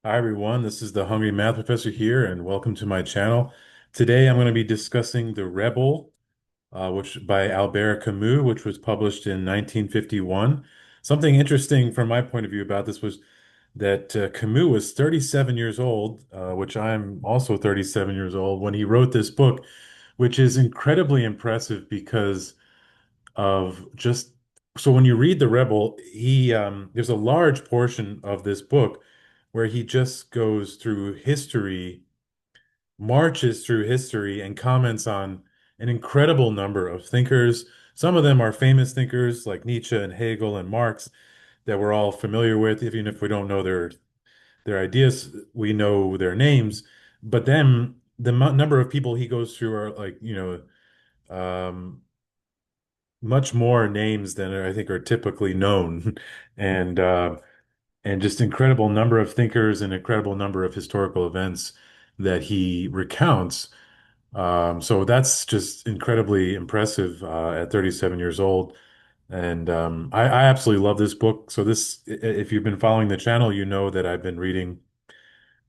Hi everyone, this is the Hungry Math Professor here, and welcome to my channel. Today I'm going to be discussing The Rebel, which by Albert Camus, which was published in 1951. Something interesting from my point of view about this was that Camus was 37 years old, which I'm also 37 years old, when he wrote this book, which is incredibly impressive because of just so when you read The Rebel, he there's a large portion of this book where he just goes through history, marches through history, and comments on an incredible number of thinkers. Some of them are famous thinkers like Nietzsche and Hegel and Marx that we're all familiar with. Even if we don't know their ideas, we know their names. But then the number of people he goes through are like, much more names than I think are typically known, and and just incredible number of thinkers and incredible number of historical events that he recounts. So that's just incredibly impressive at 37 years old. And I absolutely love this book. So if you've been following the channel, you know that I've been reading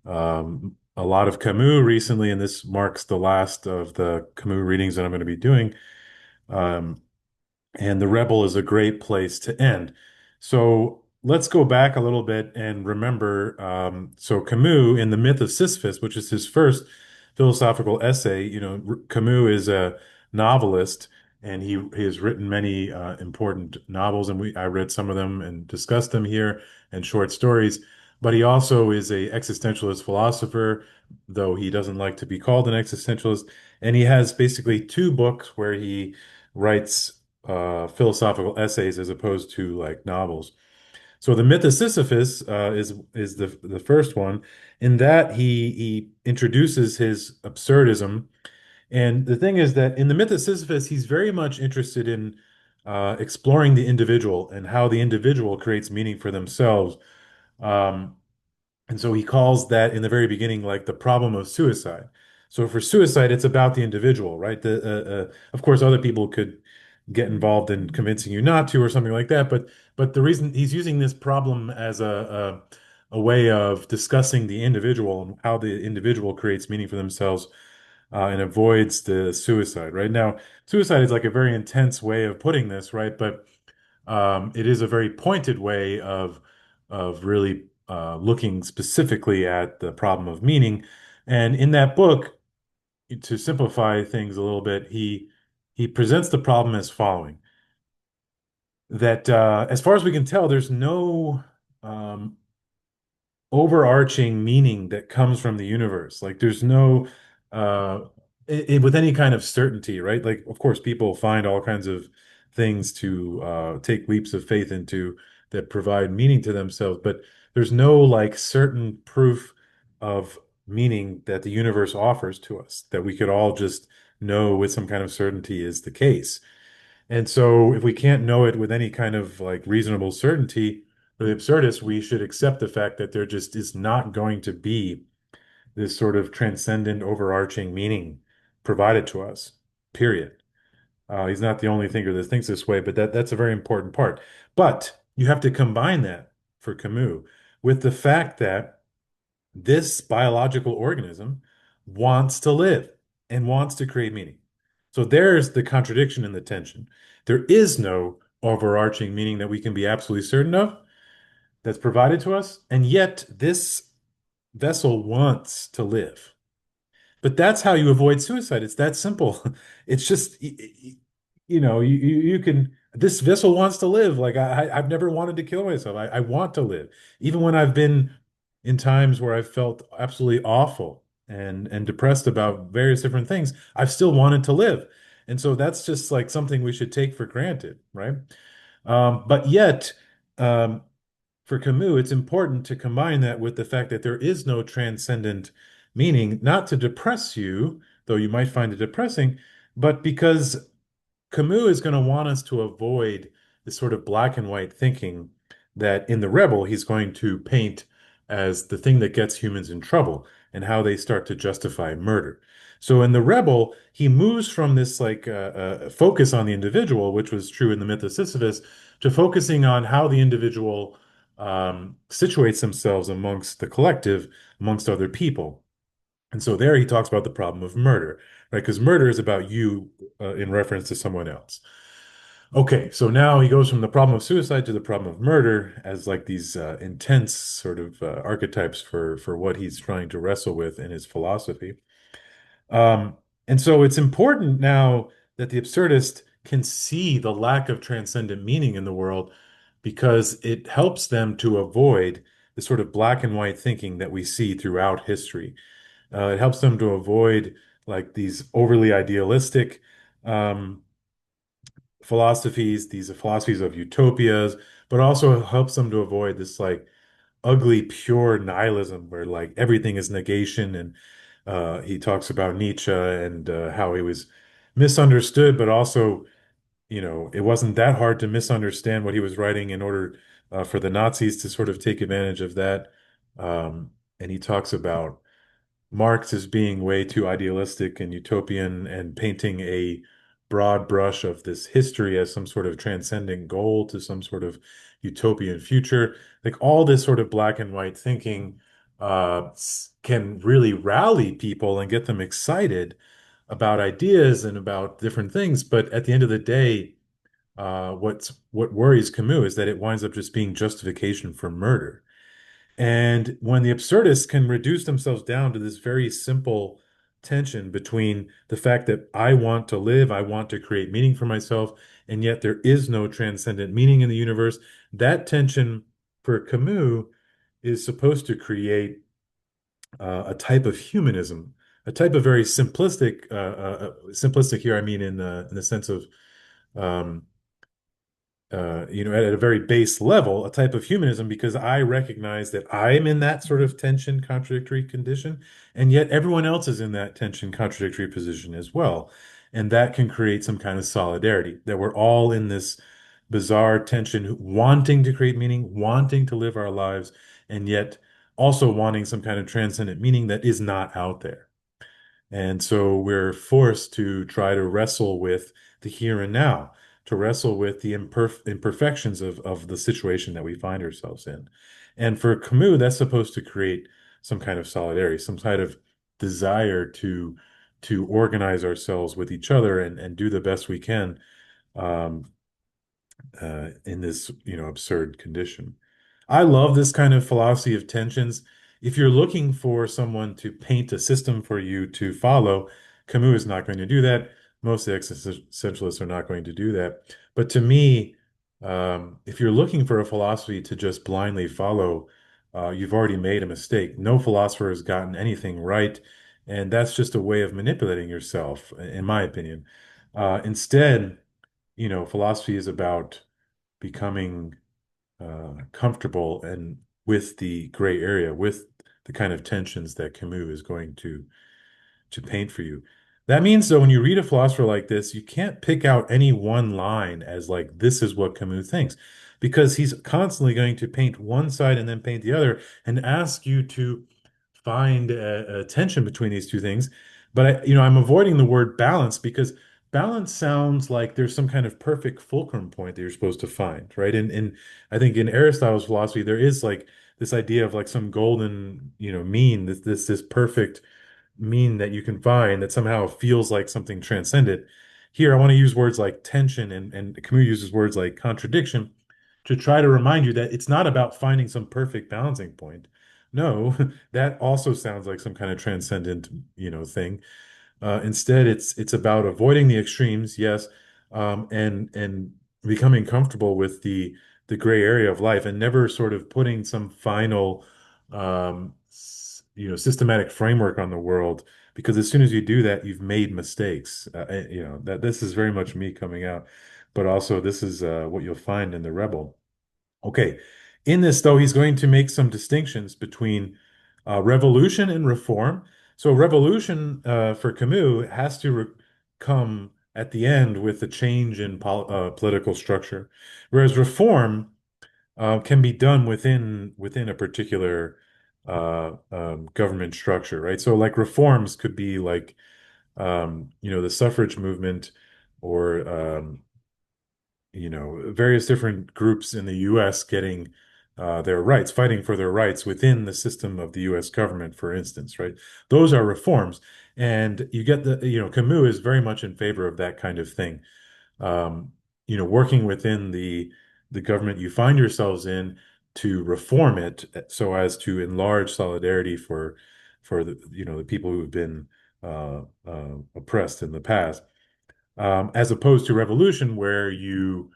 a lot of Camus recently, and this marks the last of the Camus readings that I'm going to be doing. Um, and The Rebel is a great place to end. So let's go back a little bit and remember. So Camus, in The Myth of Sisyphus, which is his first philosophical essay, Camus is a novelist, and he has written many important novels, and I read some of them and discussed them here, and short stories. But he also is a existentialist philosopher, though he doesn't like to be called an existentialist. And he has basically two books where he writes philosophical essays as opposed to like novels. So the Myth of Sisyphus is the first one. In that he introduces his absurdism, and the thing is that in the Myth of Sisyphus, he's very much interested in exploring the individual and how the individual creates meaning for themselves. Um, and so he calls that in the very beginning like the problem of suicide. So for suicide, it's about the individual, right? Of course, other people could get involved in convincing you not to or something like that. But the reason he's using this problem as a way of discussing the individual and how the individual creates meaning for themselves and avoids the suicide, right? Now, suicide is like a very intense way of putting this, right? But it is a very pointed way of really looking specifically at the problem of meaning. And in that book, to simplify things a little bit, he presents the problem as following: that as far as we can tell, there's no um, overarching meaning that comes from the universe. Like there's no with any kind of certainty, right? Like of course people find all kinds of things to take leaps of faith into that provide meaning to themselves, but there's no like certain proof of meaning that the universe offers to us that we could all just know with some kind of certainty is the case. And so if we can't know it with any kind of like reasonable certainty, for the absurdists, we should accept the fact that there just is not going to be this sort of transcendent, overarching meaning provided to us, period. He's not the only thinker that thinks this way, but that's a very important part. But you have to combine that for Camus with the fact that this biological organism wants to live and wants to create meaning. So there's the contradiction and the tension. There is no overarching meaning that we can be absolutely certain of that's provided to us, and yet this vessel wants to live. But that's how you avoid suicide. It's that simple. It's just, you can, this vessel wants to live. Like I've never wanted to kill myself. I want to live. Even when I've been in times where I've felt absolutely awful and depressed about various different things, I've still wanted to live. And so that's just like something we should take for granted, right? But yet, um, for Camus, it's important to combine that with the fact that there is no transcendent meaning, not to depress you, though you might find it depressing, but because Camus is going to want us to avoid this sort of black and white thinking that in The Rebel, he's going to paint as the thing that gets humans in trouble and how they start to justify murder. So in The Rebel, he moves from this like focus on the individual, which was true in the myth of Sisyphus, to focusing on how the individual situates themselves amongst the collective, amongst other people. And so there he talks about the problem of murder, right? Because murder is about you in reference to someone else. Okay, so now he goes from the problem of suicide to the problem of murder as like these intense sort of archetypes for what he's trying to wrestle with in his philosophy. Um, and so it's important now that the absurdist can see the lack of transcendent meaning in the world because it helps them to avoid the sort of black and white thinking that we see throughout history. It helps them to avoid like these overly idealistic um, philosophies, these philosophies of utopias, but also helps them to avoid this like ugly, pure nihilism where like everything is negation. And he talks about Nietzsche and how he was misunderstood, but also, it wasn't that hard to misunderstand what he was writing in order for the Nazis to sort of take advantage of that. And he talks about Marx as being way too idealistic and utopian and painting a broad brush of this history as some sort of transcending goal to some sort of utopian future. Like all this sort of black and white thinking can really rally people and get them excited about ideas and about different things. But at the end of the day, what worries Camus is that it winds up just being justification for murder. And when the absurdists can reduce themselves down to this very simple tension between the fact that I want to live, I want to create meaning for myself, and yet there is no transcendent meaning in the universe, that tension for Camus is supposed to create a type of humanism, a type of very simplistic here, I mean, in the sense of um, at a very base level, a type of humanism, because I recognize that I'm in that sort of tension, contradictory condition, and yet everyone else is in that tension, contradictory position as well. And that can create some kind of solidarity, that we're all in this bizarre tension, wanting to create meaning, wanting to live our lives, and yet also wanting some kind of transcendent meaning that is not out there. And so we're forced to try to wrestle with the here and now, to wrestle with the imperfections of the situation that we find ourselves in. And for Camus, that's supposed to create some kind of solidarity, some kind of desire to organize ourselves with each other and do the best we can um, in this, absurd condition. I love this kind of philosophy of tensions. If you're looking for someone to paint a system for you to follow, Camus is not going to do that. Most existentialists are not going to do that. But to me, if you're looking for a philosophy to just blindly follow, you've already made a mistake. No philosopher has gotten anything right, and that's just a way of manipulating yourself, in my opinion. Instead, philosophy is about becoming comfortable and with the gray area, with the kind of tensions that Camus is going to paint for you. That means, though, when you read a philosopher like this, you can't pick out any one line as like, this is what Camus thinks, because he's constantly going to paint one side and then paint the other and ask you to find a tension between these two things. But I'm avoiding the word balance because balance sounds like there's some kind of perfect fulcrum point that you're supposed to find, right? And I think in Aristotle's philosophy, there is like this idea of like some golden, mean, this perfect mean that you can find that somehow feels like something transcendent. Here, I want to use words like tension and Camus uses words like contradiction to try to remind you that it's not about finding some perfect balancing point. No, that also sounds like some kind of transcendent, thing. Instead, it's about avoiding the extremes, yes, and becoming comfortable with the gray area of life, and never sort of putting some final, systematic framework on the world. Because as soon as you do that, you've made mistakes. That this is very much me coming out, but also this is what you'll find in the Rebel. Okay. In this, though, he's going to make some distinctions between revolution and reform. So, revolution for Camus has to come at the end with a change in political structure, whereas reform can be done within a particular government structure, right? So, like reforms could be like, the suffrage movement or various different groups in the U.S. getting their rights, fighting for their rights within the system of the U.S. government, for instance, right? Those are reforms. And you get Camus is very much in favor of that kind of thing. Um, working within the government you find yourselves in to reform it so as to enlarge solidarity for the people who have been oppressed in the past, as opposed to revolution where you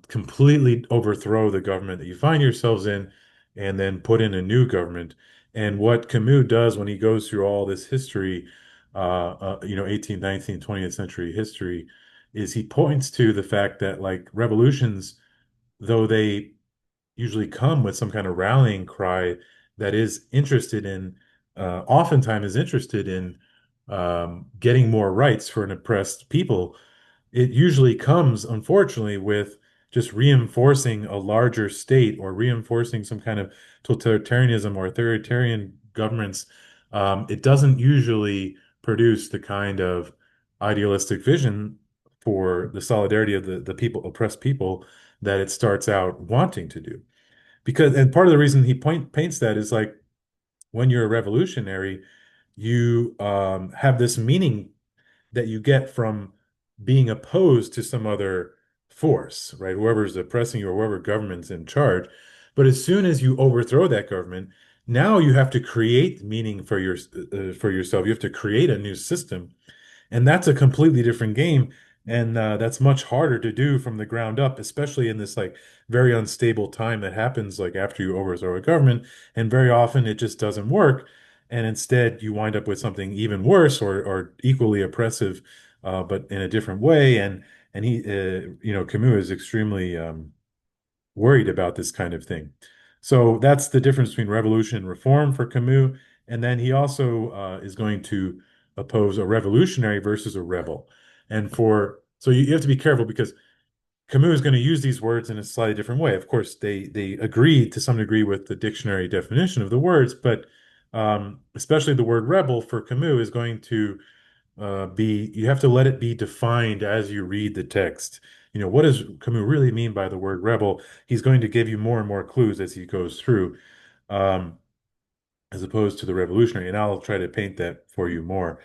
completely overthrow the government that you find yourselves in and then put in a new government. And what Camus does when he goes through all this history, 18th, 19th, 20th century history, is he points to the fact that like revolutions, though they usually come with some kind of rallying cry that is interested in, oftentimes is interested in getting more rights for an oppressed people, it usually comes, unfortunately, with just reinforcing a larger state or reinforcing some kind of totalitarianism or authoritarian governments. It doesn't usually produce the kind of idealistic vision for the solidarity of the people, oppressed people, that it starts out wanting to do. And part of the reason he paints that is like when you're a revolutionary, you have this meaning that you get from being opposed to some other force, right? Whoever's oppressing you or whoever government's in charge. But as soon as you overthrow that government, now you have to create meaning for yourself. You have to create a new system, and that's a completely different game. And that's much harder to do from the ground up, especially in this like very unstable time that happens like after you overthrow a government. And very often it just doesn't work. And instead you wind up with something even worse or equally oppressive, but in a different way. And Camus is extremely worried about this kind of thing. So that's the difference between revolution and reform for Camus. And then he also is going to oppose a revolutionary versus a rebel. So you have to be careful because Camus is going to use these words in a slightly different way. Of course, they agree to some degree with the dictionary definition of the words, but especially the word rebel for Camus is going to you have to let it be defined as you read the text. What does Camus really mean by the word rebel? He's going to give you more and more clues as he goes through, um, as opposed to the revolutionary. And I'll try to paint that for you more.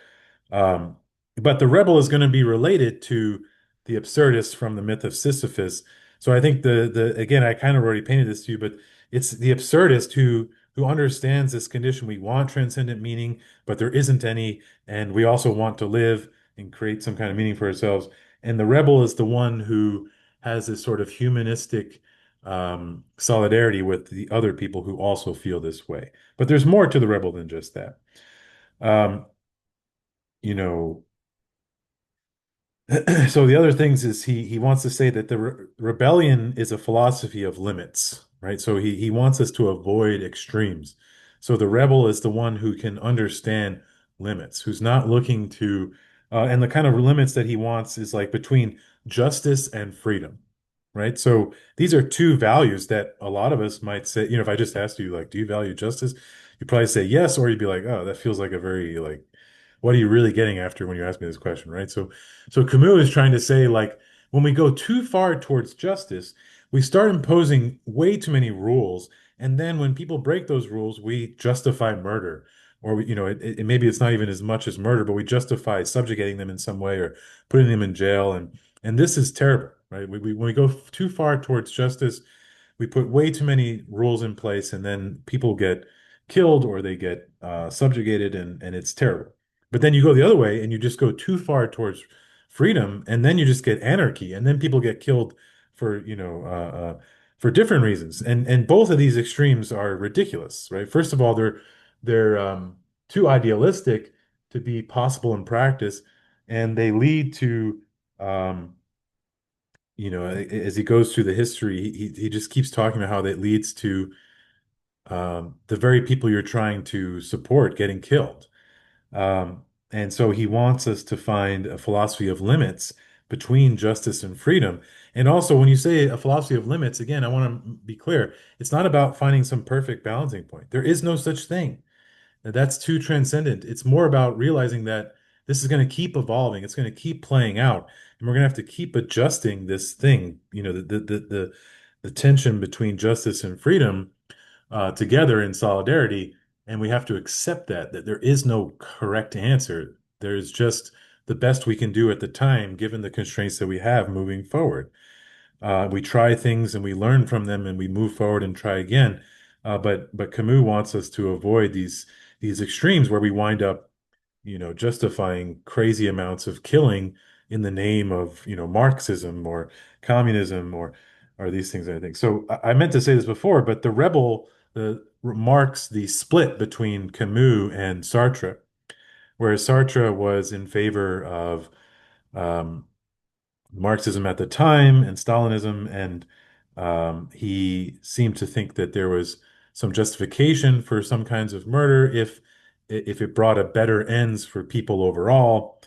Um, but the rebel is going to be related to the absurdist from the myth of Sisyphus. So I think the again, I kind of already painted this to you, but it's the absurdist who understands this condition. We want transcendent meaning, but there isn't any, and we also want to live and create some kind of meaning for ourselves. And the rebel is the one who has this sort of humanistic solidarity with the other people who also feel this way. But there's more to the rebel than just that. Um, you know, So the other things is he wants to say that the rebellion is a philosophy of limits, right? So he wants us to avoid extremes. So the rebel is the one who can understand limits, who's not looking to, and the kind of limits that he wants is like between justice and freedom, right? So these are two values that a lot of us might say, if I just asked you, like, do you value justice? You'd probably say yes, or you'd be like, oh, that feels like a very like what are you really getting after when you ask me this question, right? So Camus is trying to say, like, when we go too far towards justice, we start imposing way too many rules, and then when people break those rules, we justify murder, or maybe it's not even as much as murder, but we justify subjugating them in some way or putting them in jail, and this is terrible, right? When we go too far towards justice, we put way too many rules in place, and then people get killed or they get subjugated, and it's terrible. But then you go the other way and you just go too far towards freedom, and then you just get anarchy, and then people get killed for, for different reasons. And both of these extremes are ridiculous, right? First of all, they're too idealistic to be possible in practice, and they lead to um, as he goes through the history, he just keeps talking about how that leads to the very people you're trying to support getting killed. And so he wants us to find a philosophy of limits between justice and freedom. And also, when you say a philosophy of limits, again, I want to be clear, it's not about finding some perfect balancing point. There is no such thing. That's too transcendent. It's more about realizing that this is going to keep evolving. It's going to keep playing out, and we're going to have to keep adjusting this thing. the tension between justice and freedom together in solidarity, and we have to accept that there is no correct answer. There's just the best we can do at the time, given the constraints that we have moving forward. We try things and we learn from them and we move forward and try again. But Camus wants us to avoid these extremes where we wind up, justifying crazy amounts of killing in the name of, Marxism or communism or these things, I think. So I meant to say this before, but the Rebel marks the split between Camus and Sartre, whereas Sartre was in favor of um, Marxism at the time and Stalinism, and he seemed to think that there was some justification for some kinds of murder if it brought a better ends for people overall,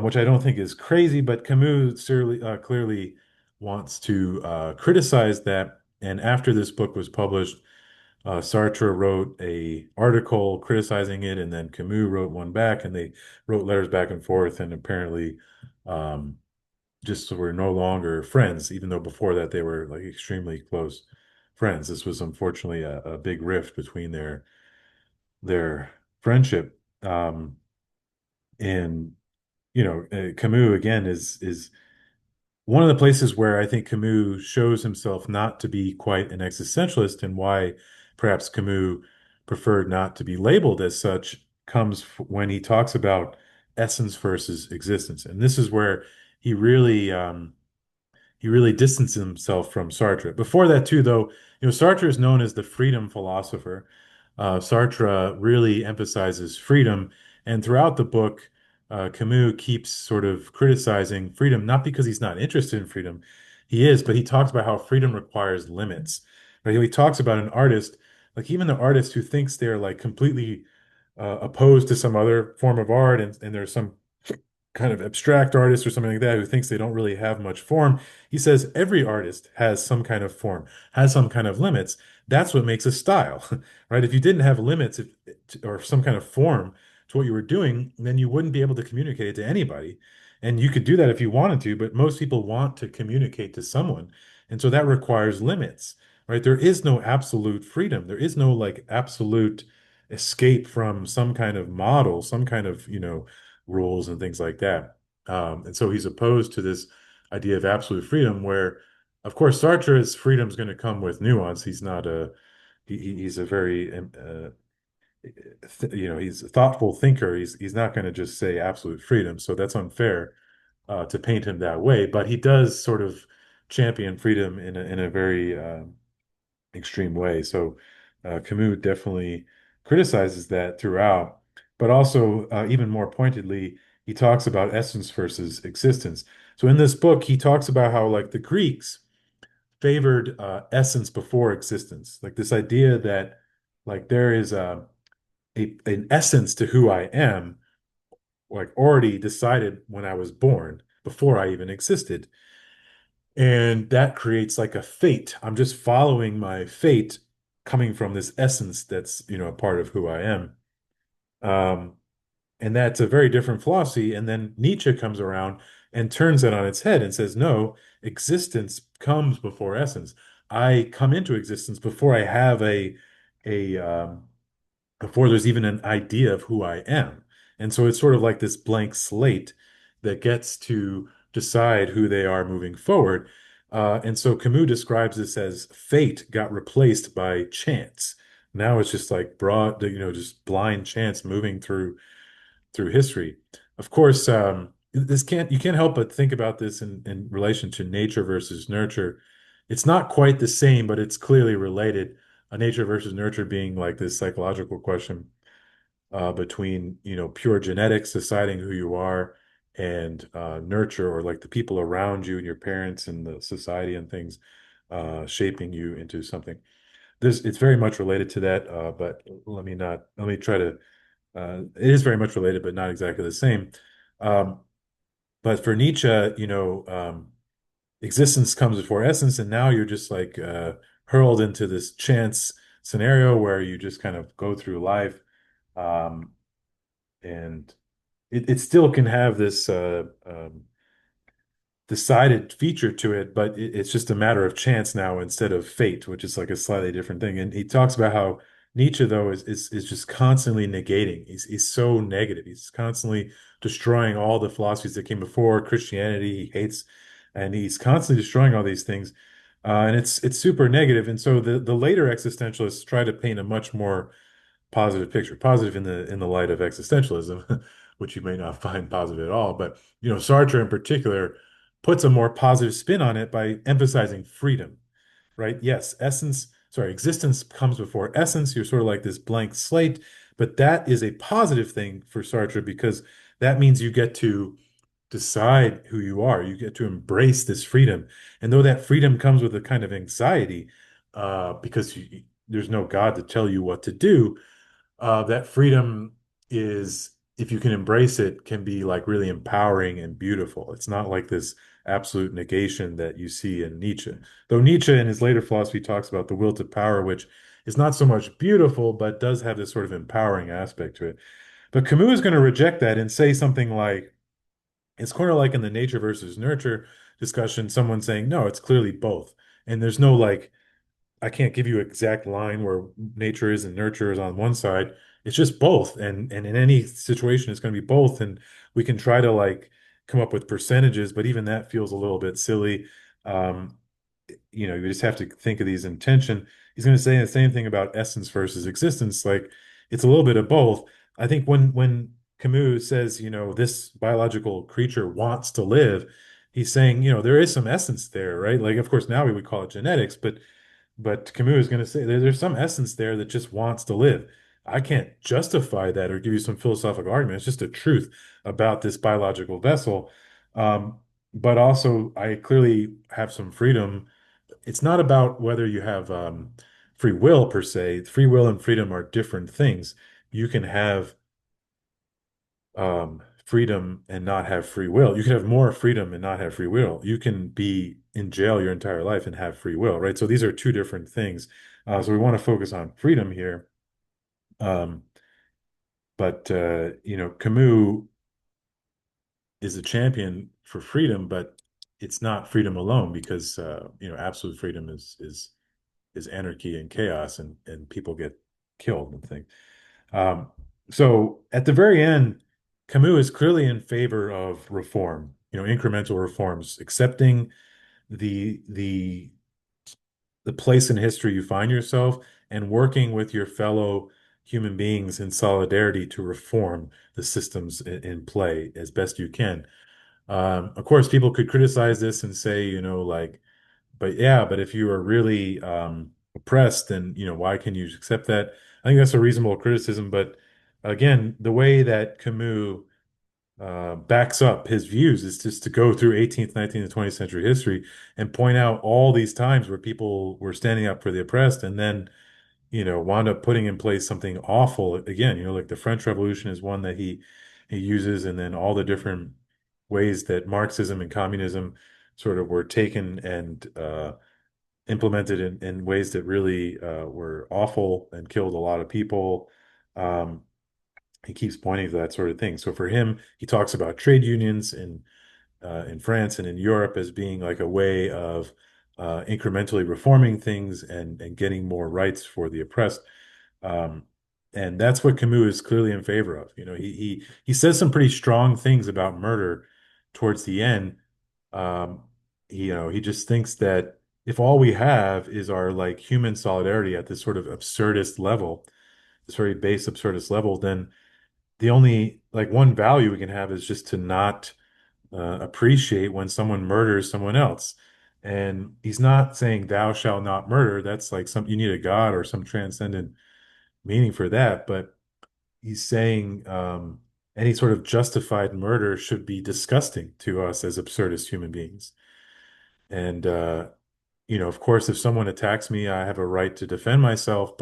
which I don't think is crazy, but Camus clearly wants to criticize that. And after this book was published, Sartre wrote a article criticizing it, and then Camus wrote one back, and they wrote letters back and forth, and apparently. Um, just were no longer friends, even though before that they were like extremely close friends. This was unfortunately a big rift between their friendship. And Camus again is one of the places where I think Camus shows himself not to be quite an existentialist, and why perhaps Camus preferred not to be labeled as such comes when he talks about essence versus existence. And this is where he really he really distanced himself from Sartre. Before that, too, though, Sartre is known as the freedom philosopher. Sartre really emphasizes freedom, and throughout the book, Camus keeps sort of criticizing freedom, not because he's not interested in freedom, he is, but he talks about how freedom requires limits. Right? He talks about an artist, like even the artist who thinks they're like completely opposed to some other form of art, and there's some kind of abstract artist or something like that who thinks they don't really have much form. He says every artist has some kind of form, has some kind of limits. That's what makes a style, right? If you didn't have limits or some kind of form to what you were doing, then you wouldn't be able to communicate it to anybody. And you could do that if you wanted to, but most people want to communicate to someone. And so that requires limits, right? There is no absolute freedom. There is no like absolute escape from some kind of model, some kind of, rules and things like that. And so he's opposed to this idea of absolute freedom, where, of course, Sartre's freedom is going to come with nuance. He's not a he's a very he's a thoughtful thinker. He's not going to just say absolute freedom. So that's unfair to paint him that way. But he does sort of champion freedom in a very extreme way. So Camus definitely criticizes that throughout, but also even more pointedly, he talks about essence versus existence. So in this book, he talks about how like the Greeks favored essence before existence, like this idea that like there is an essence to who I am, like already decided when I was born before I even existed. And that creates like a fate. I'm just following my fate coming from this essence that's, a part of who I am. Um, and that's a very different philosophy. And then Nietzsche comes around and turns it on its head and says, no, existence comes before essence. I come into existence before I have a before there's even an idea of who I am. And so it's sort of like this blank slate that gets to decide who they are moving forward. And so Camus describes this as fate got replaced by chance. Now it's just like broad, just blind chance moving through history. Of course, this can't you can't help but think about this in relation to nature versus nurture. It's not quite the same, but it's clearly related. Nature versus nurture being like this psychological question between pure genetics deciding who you are, and nurture, or like the people around you and your parents and the society and things shaping you into something. This It's very much related to that, but let me try to it is very much related, but not exactly the same. Um, but for Nietzsche, existence comes before essence, and now you're just like hurled into this chance scenario where you just kind of go through life, um, and it still can have this decided feature to it, but it's just a matter of chance now instead of fate, which is like a slightly different thing. And he talks about how Nietzsche, though, is just constantly negating. He's so negative. He's constantly destroying all the philosophies that came before Christianity. He hates, and he's constantly destroying all these things. And it's super negative. And so the later existentialists try to paint a much more positive picture, positive in the light of existentialism, which you may not find positive at all. But Sartre in particular puts a more positive spin on it by emphasizing freedom, right? Yes, existence comes before essence. You're sort of like this blank slate, but that is a positive thing for Sartre because that means you get to decide who you are. You get to embrace this freedom. And though that freedom comes with a kind of anxiety, because there's no God to tell you what to do, that freedom is, if you can embrace it, can be like really empowering and beautiful. It's not like this absolute negation that you see in Nietzsche. Though Nietzsche in his later philosophy talks about the will to power, which is not so much beautiful, but does have this sort of empowering aspect to it. But Camus is going to reject that and say something like, it's kind of like in the nature versus nurture discussion, someone saying, no, it's clearly both. And there's no like, I can't give you an exact line where nature is and nurture is on one side. It's just both. And in any situation, it's going to be both. And we can try to like come up with percentages, but even that feels a little bit silly. Um, you just have to think of these in tension. He's going to say the same thing about essence versus existence. Like it's a little bit of both. I think when Camus says, this biological creature wants to live, he's saying, there is some essence there, right? Like, of course, now we would call it genetics, but Camus is going to say there's some essence there that just wants to live. I can't justify that or give you some philosophical argument. It's just a truth about this biological vessel. Um, but also, I clearly have some freedom. It's not about whether you have free will per se. Free will and freedom are different things. You can have freedom and not have free will. You can have more freedom and not have free will. You can be in jail your entire life and have free will, right? So these are two different things. So we want to focus on freedom here. Um, but Camus is a champion for freedom, but it's not freedom alone because absolute freedom is anarchy and chaos, and people get killed and things. Um, so at the very end, Camus is clearly in favor of reform, incremental reforms, accepting the the the place in history you find yourself and working with your fellow human beings in solidarity to reform the systems in play as best you can. Of course, people could criticize this and say, like, but yeah, but if you are really oppressed, then why can you accept that? I think that's a reasonable criticism. But again, the way that Camus backs up his views is just to go through 18th, 19th, and 20th century history and point out all these times where people were standing up for the oppressed, and then wound up putting in place something awful again. Like the French Revolution is one that he uses, and then all the different ways that Marxism and communism sort of were taken and implemented in ways that really were awful and killed a lot of people. Um, he keeps pointing to that sort of thing. So for him, he talks about trade unions in France and in Europe as being like a way of incrementally reforming things and getting more rights for the oppressed. Um, and that's what Camus is clearly in favor of. He says some pretty strong things about murder towards the end. Um, he just thinks that if all we have is our like human solidarity at this sort of absurdist level, this very base absurdist level, then the only like one value we can have is just to not appreciate when someone murders someone else. And he's not saying thou shalt not murder. That's like you need a God or some transcendent meaning for that. But he's saying any sort of justified murder should be disgusting to us as absurdist human beings. And of course, if someone attacks me, I have a right to defend myself,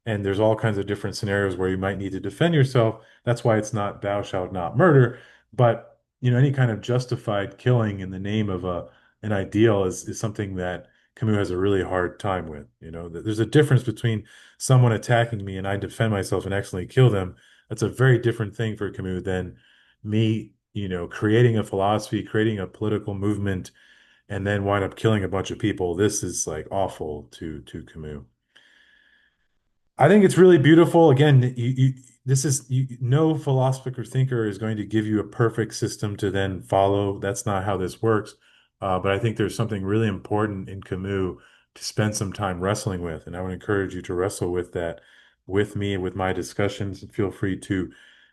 and there's all kinds of different scenarios where you might need to defend yourself. That's why it's not thou shalt not murder. But, any kind of justified killing in the name of an ideal is something that Camus has a really hard time with. There's a difference between someone attacking me and I defend myself and accidentally kill them. That's a very different thing for Camus than me creating a philosophy, creating a political movement, and then wind up killing a bunch of people. This is like awful to Camus. I think it's really beautiful. Again, this is no philosopher or thinker is going to give you a perfect system to then follow. That's not how this works. But I think there's something really important in Camus to spend some time wrestling with, and I would encourage you to wrestle with that with me with my discussions. Feel free to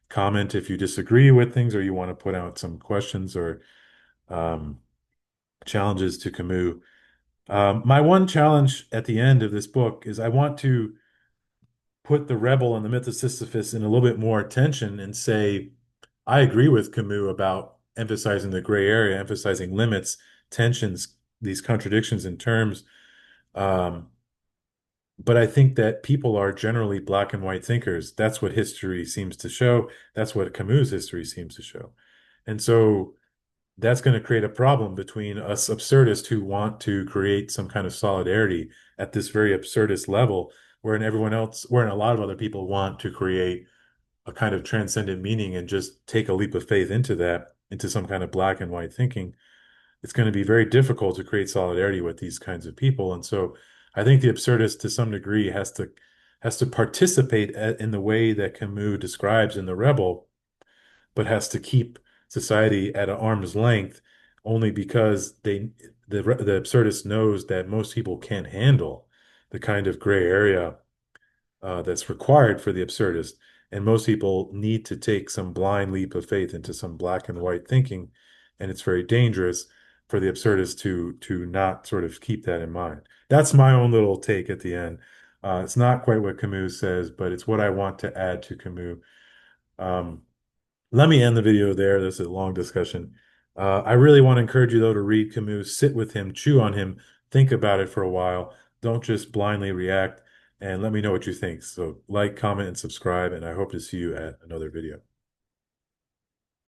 comment if you disagree with things or you want to put out some questions or um, challenges to Camus. My one challenge at the end of this book is I want to put the rebel and the myth of Sisyphus in a little bit more tension and say, I agree with Camus about emphasizing the gray area, emphasizing limits, tensions, these contradictions in terms. Um, but I think that people are generally black and white thinkers. That's what history seems to show. That's what Camus' history seems to show. And so that's going to create a problem between us absurdists who want to create some kind of solidarity at this very absurdist level, wherein everyone else, wherein a lot of other people want to create a kind of transcendent meaning and just take a leap of faith into that, into some kind of black and white thinking. It's going to be very difficult to create solidarity with these kinds of people. And so I think the absurdist to some degree has to participate in the way that Camus describes in The Rebel, but has to keep society at an arm's length only because the absurdist knows that most people can't handle the kind of gray area that's required for the absurdist. And most people need to take some blind leap of faith into some black and white thinking, and it's very dangerous for the absurdist to not sort of keep that in mind. That's my own little take at the end. It's not quite what Camus says, but it's what I want to add to Camus. Um, Let me end the video there. This is a long discussion. I really want to encourage you, though, to read Camus, sit with him, chew on him, think about it for a while. Don't just blindly react, and let me know what you think. So like, comment, and subscribe, and I hope to see you at another video.